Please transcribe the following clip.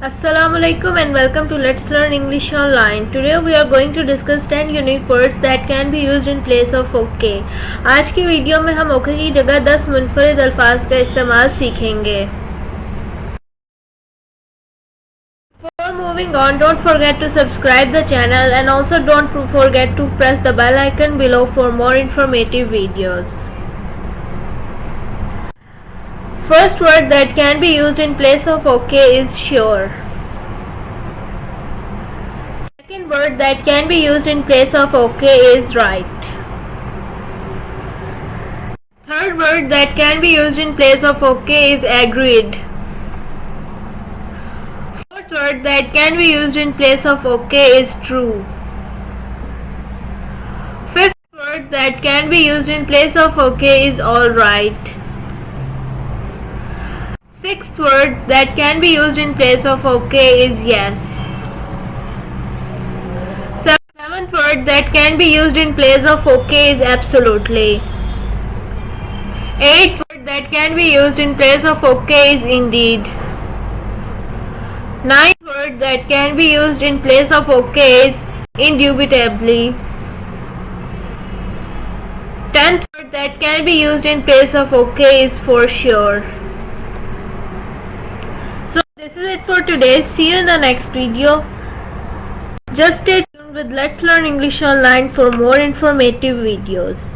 Assalamualaikum and welcome to Let's Learn English Online. Today we are going to discuss 10 unique words that can be used in place of okay. आज की video में हम okay की जगह 10 मुनफरिद अल्फाज का इस्तेमाल सीखेंगे. Before moving on, don't forget to subscribe the channel and also don't forget to press the bell icon below for more informative videos. First word that can be used in place of okay is sure. Second word that can be used in place of okay is right. Third word that can be used in place of okay is agreed. Fourth word that can be used in place of okay is true. Fifth word that can be used in place of okay is alright. Sixth word that can be used in place of okay is yes. Seventh word that can be used in place of okay is absolutely. Eighth word that can be used in place of okay is indeed. Ninth word that can be used in place of okay is indubitably. Tenth word that can be used in place of okay is for sure. So this is it for today. See you in the next video. Just stay tuned with Let's Learn English Online for more informative videos.